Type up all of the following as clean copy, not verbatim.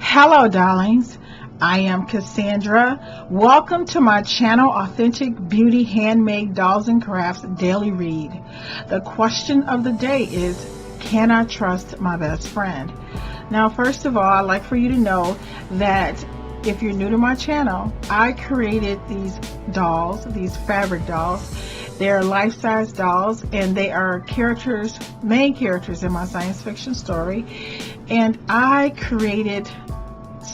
Hello, darlings. I am Cassandra. Welcome to my channel, Authentic Beauty Handmade Dolls and Crafts Daily Read. The question of the day is, can I trust my best friend? Now, first of all, I'd like for you to know that if you're new to my channel, I created these dolls, these fabric dolls. They're life-size dolls, and they are main characters in my science fiction story. And I created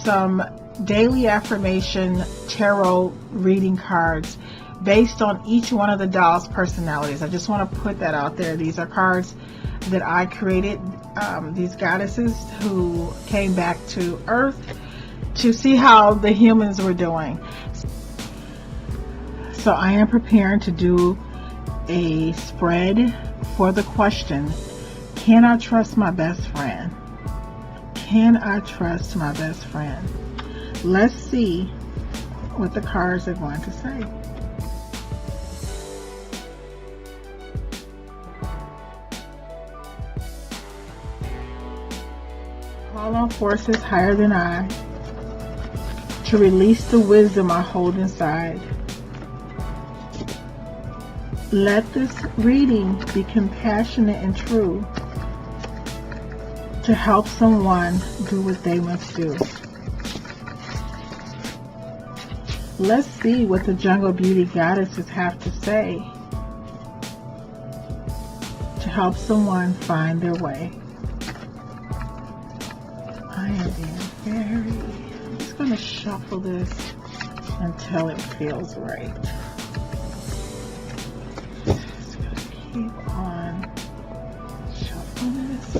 some daily affirmation tarot reading cards based on each one of the dolls' personalities. I just want to put that out there. These are cards that I created, these goddesses who came back to Earth to see how the humans were doing. So I am preparing to do a spread for the question, can I trust my best friend? Can I trust my best friend? Let's see what the cards are going to say. Call on forces higher than I to release the wisdom I hold inside. Let this reading be compassionate and true to help someone do what they must do. Let's see what the Jungle Beauty Goddesses have to say to help someone find their way. I am I'm just going to shuffle this until it feels right. Just going to keep on shuffling this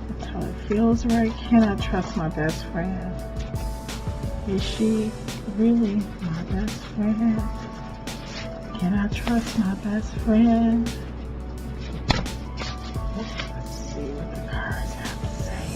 until it feels right. Can I trust my best friend? Is she really my best friend? Can I trust my best friend? Let's see what the cards have to say.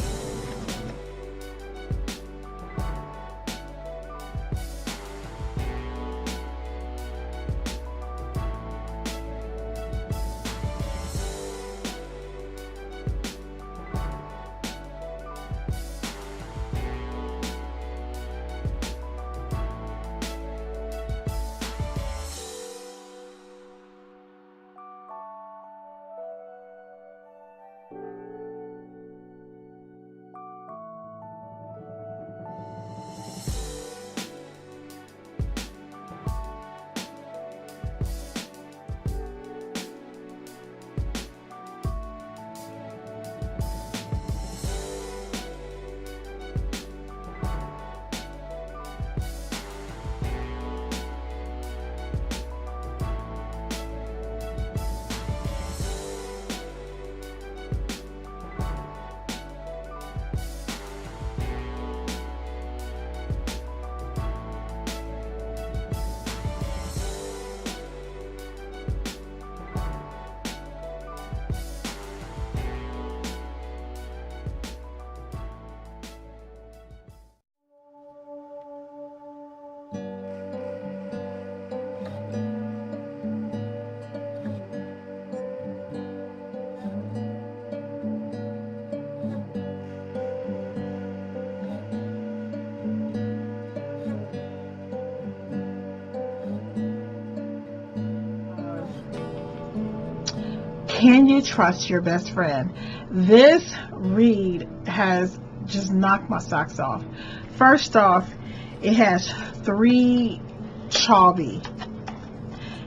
Can you trust your best friend? This read has just knocked my socks off. First off, it has 3 Chalby.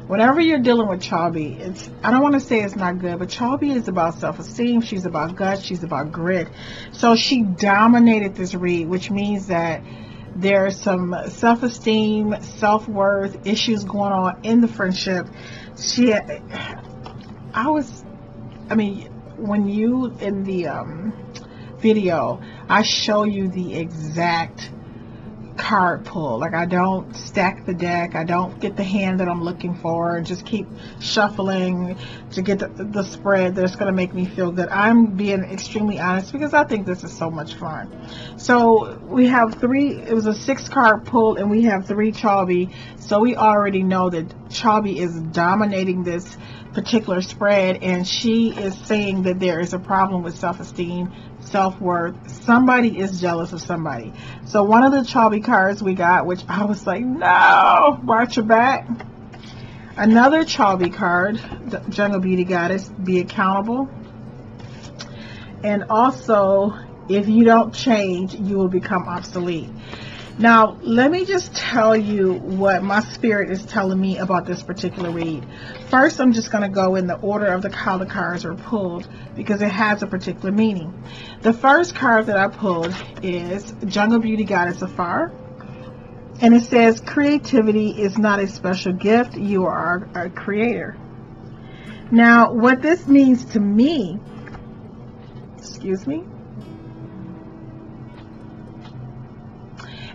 Whenever you're dealing with Chalby, I don't want to say it's not good, but Chalby is about self-esteem. She's about guts. She's about grit. So she dominated this read, which means that there's some self-esteem, self-worth issues going on in the friendship. When you in the video, I show you the exact card pull. Like, I don't stack the deck, I don't get the hand that I'm looking for and just keep shuffling to get the spread that's going to make me feel good. I'm being extremely honest because I think this is so much fun. So we have 3, it was a 6 card pull, and we have 3 Chalby. So we already know that Chalby is dominating this particular spread, and she is saying that there is a problem with self-esteem, self-worth. Somebody is jealous of somebody. So one of the Chalby cards we got, which I was like, no, watch your back. Another Chalby card, the Jungle Beauty Goddess, be accountable. And also, if you don't change, you will become obsolete. Now, let me just tell you what my spirit is telling me about this particular read. First, I'm just going to go in the order of how the cards are pulled, because it has a particular meaning. The first card that I pulled is Jungle Beauty Goddess Afar. And it says, creativity is not a special gift. You are a creator. Now, what this means to me, excuse me,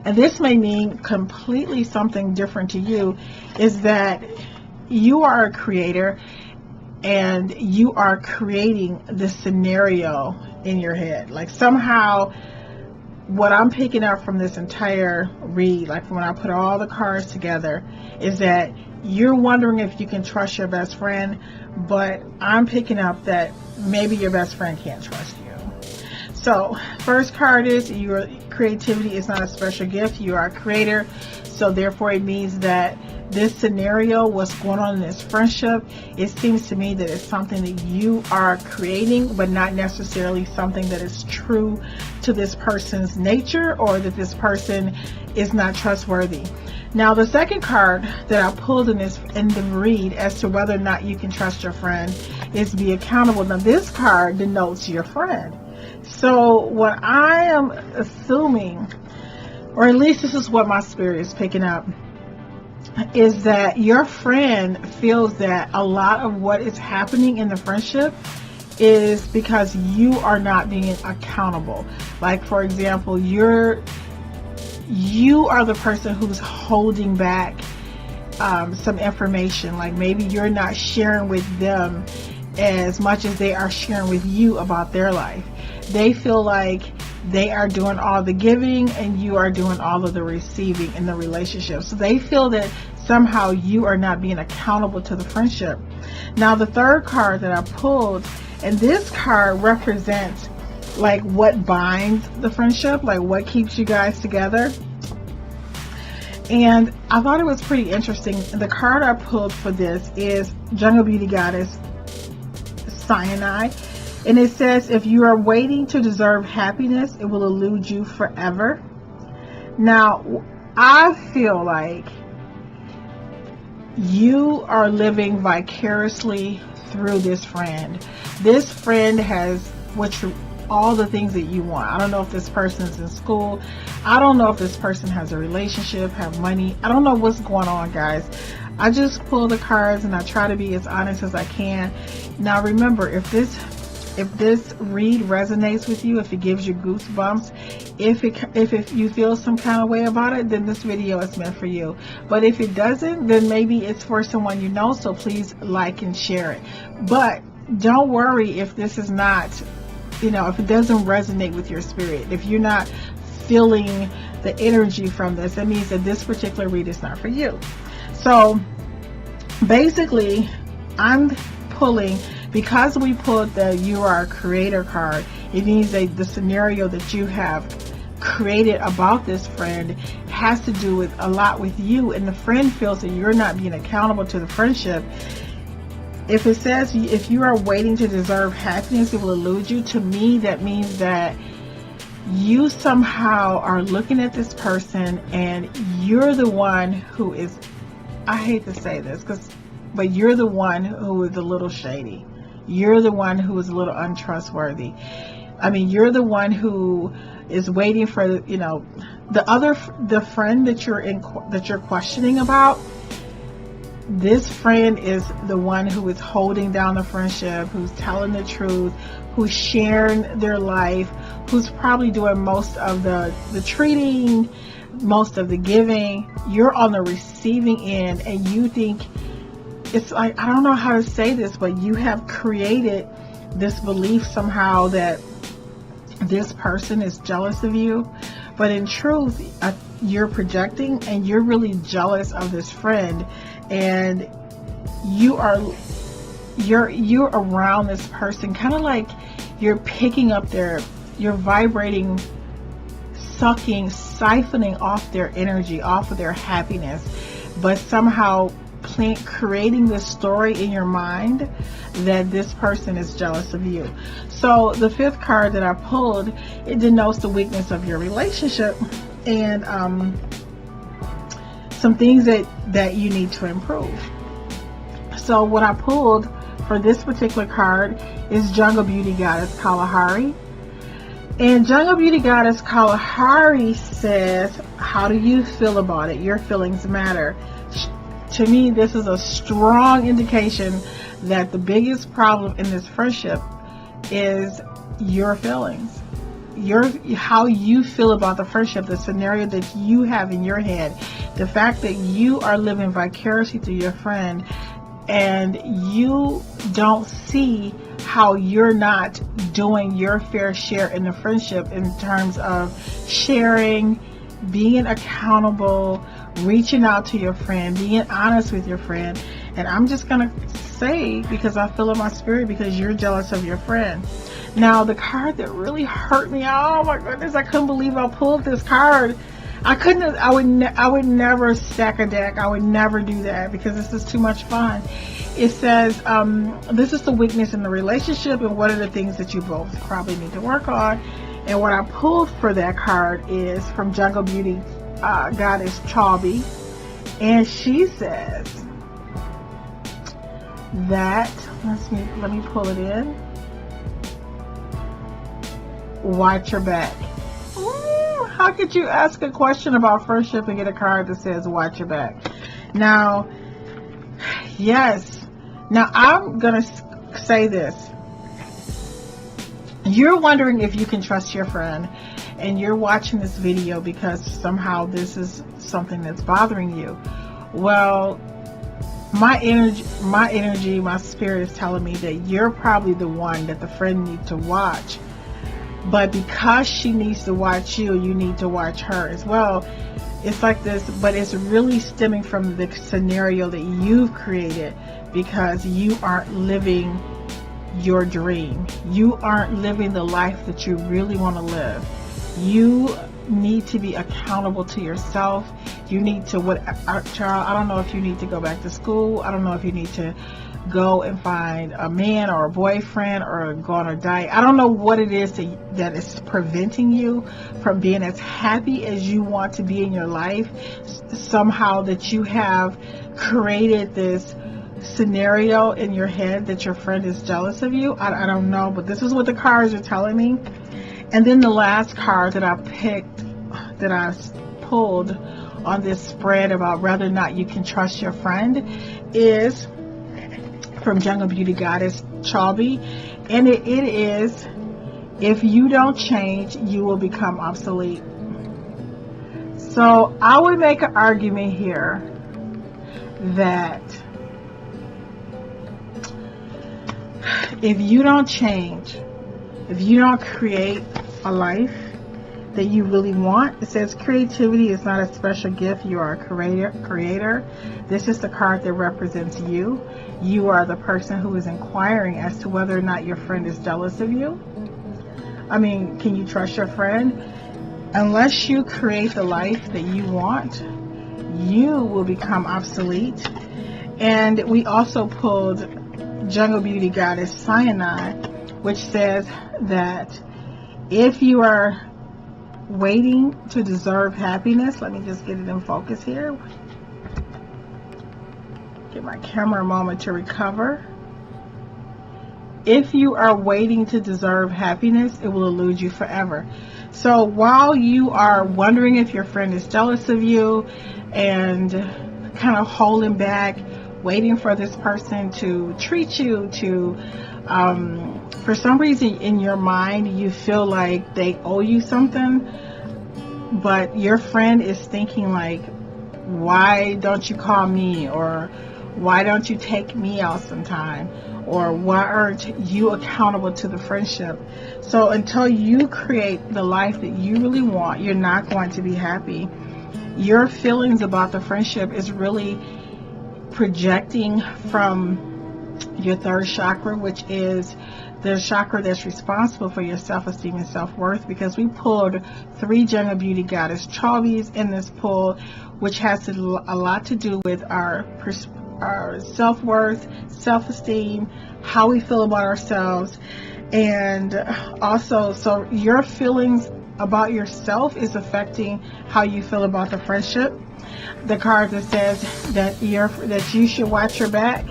and this may mean completely something different to you, is that you are a creator and you are creating this scenario in your head. Like somehow, what I'm picking up from this entire read, like when I put all the cards together, is that you're wondering if you can trust your best friend, but I'm picking up that maybe your best friend can't trust you. So first card is your creativity is not a special gift. You are a creator. So therefore it means that this scenario, what's going on in this friendship, it seems to me that it's something that you are creating, but not necessarily something that is true to this person's nature, or that this person is not trustworthy. Now, the second card that I pulled in the read as to whether or not you can trust your friend is be accountable. Now, this card denotes your friend. So what I am assuming, or at least this is what my spirit is picking up, is that your friend feels that a lot of what is happening in the friendship is because you are not being accountable. Like, for example, you are the person who's holding back some information. Like maybe you're not sharing with them as much as they are sharing with you about their life. They feel like they are doing all the giving and you are doing all of the receiving in the relationship. So they feel that somehow you are not being accountable to the friendship. Now, the third card that I pulled, and this card represents like what binds the friendship, like what keeps you guys together. And I thought it was pretty interesting. The card I pulled for this is Jungle Beauty Goddess Cyanide. And it says, if you are waiting to deserve happiness, it will elude you forever. Now, I feel like you are living vicariously through this friend. This friend has all the things that you want. I don't know if this person is in school. I don't know if this person has a relationship, have money. I don't know what's going on, guys. I just pull the cards and I try to be as honest as I can. Now, remember, if this read resonates with you, if it gives you goosebumps, if you feel some kind of way about it, then this video is meant for you. But if it doesn't, then maybe it's for someone you know, so please like and share it. But don't worry if this is not, if it doesn't resonate with your spirit, if you're not feeling the energy from this, that means that this particular read is not for you. So basically, I'm pulling, because we pulled the You Are a Creator card, it means that the scenario that you have created about this friend has to do with a lot with you, and the friend feels that you're not being accountable to the friendship. If it says, if you are waiting to deserve happiness, it will elude you. To me, that means that you somehow are looking at this person and you're the one who is, I hate to say this, but you're the one who is a little shady. You're the one who is a little untrustworthy. I mean, you're the one who is waiting for, the friend that you're questioning about. This friend is the one who is holding down the friendship, who's telling the truth, who's sharing their life, who's probably doing most of the treating, most of the giving. You're on the receiving end, and you think, it's like, I don't know how to say this, but you have created this belief somehow that this person is jealous of you. But in truth, you're projecting and you're really jealous of this friend. And you are you're around this person, kind of like you're picking up you're vibrating, sucking, siphoning off their energy, off of their happiness, but somehow creating this story in your mind that this person is jealous of you. So the fifth card that I pulled, it denotes the weakness of your relationship and some things that you need to improve. So what I pulled for this particular card is Jungle Beauty Goddess Kalahari. And Jungle Beauty Goddess Kalahari says, how do you feel about it? Your feelings matter. To me, this is a strong indication that the biggest problem in this friendship is your feelings. How you feel about the friendship, the scenario that you have in your head, the fact that you are living vicariously through your friend and you don't see how you're not doing your fair share in the friendship in terms of sharing, being accountable, reaching out to your friend, being honest with your friend. And I'm just going to say, because I feel in my spirit, because you're jealous of your friend. Now, the card that really hurt me, oh my goodness, I couldn't believe I pulled this card. I would never stack a deck. I would never do that because this is too much fun. It says, this is the weakness in the relationship and what are the things that you both probably need to work on. And what I pulled for that card is from Jungle Beauty Goddess Chalby. And she says that, let me pull it in. Watch your back. How could you ask a question about friendship and get a card that says watch your back? Now, yes. Now, I'm going to say this. You're wondering if you can trust your friend, and you're watching this video because somehow this is something that's bothering you. Well, my energy, my spirit is telling me that you're probably the one that the friend needs to watch. But because she needs to watch you, you need to watch her as well. It's like this, but it's really stemming from the scenario that you've created because you aren't living your dream. You aren't living the life that you really want to live. You need to be accountable to yourself. You need to, child, I don't know if you need to go back to school. I don't know if you need to go and find a man or a boyfriend or go on a diet. I don't know what it is that is preventing you from being as happy as you want to be in your life. Somehow that you have created this scenario in your head that your friend is jealous of you. I don't know, but this is what the cards are telling me. And then the last card that I picked, that I pulled on this spread about whether or not you can trust your friend, is from Jungle Beauty Goddess Chalby, and it is, if you don't change, you will become obsolete. So I would make an argument here that if you don't change, if you don't create a life that you really want, it says creativity is not a special gift, you are a creator. This is the card that represents you. You are the person who is inquiring as to whether or not your friend is jealous of you. I mean, can you trust your friend? Unless you create the life that you want, you will become obsolete. And we also pulled Jungle Beauty Goddess Cyanide, which says that if you are waiting to deserve happiness, let me just get it in focus here. Give my camera a moment to recover. If you are waiting to deserve happiness, it will elude you forever. So while you are wondering if your friend is jealous of you and kind of holding back, waiting for this person to treat you, to for some reason in your mind you feel like they owe you something, but your friend is thinking like, why don't you call me, or why don't you take me out sometime, or why aren't you accountable to the friendship? So until you create the life that you really want, you're not going to be happy. Your feelings about the friendship is really projecting from your third chakra, which is the chakra that's responsible for your self-esteem and self-worth, because we pulled 3 Jungle Beauty Goddess Chavis in this pull, which has a lot to do with our self-worth, self-esteem, how we feel about ourselves, and also, so your feelings about yourself is affecting how you feel about the friendship. The card that says that you should watch your back.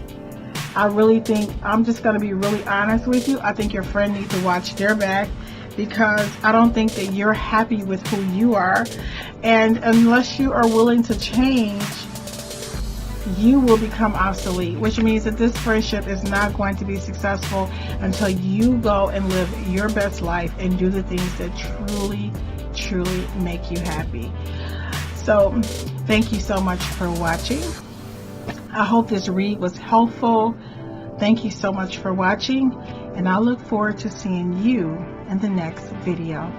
I really think, I'm just going to be really honest with you, I think your friend needs to watch their back, because I don't think that you're happy with who you are, and unless you are willing to change, you will become obsolete, which means that this friendship is not going to be successful until you go and live your best life and do the things that truly make you happy. So thank you so much for watching. I hope this read was helpful. Thank you so much for watching, and I look forward to seeing you in the next video.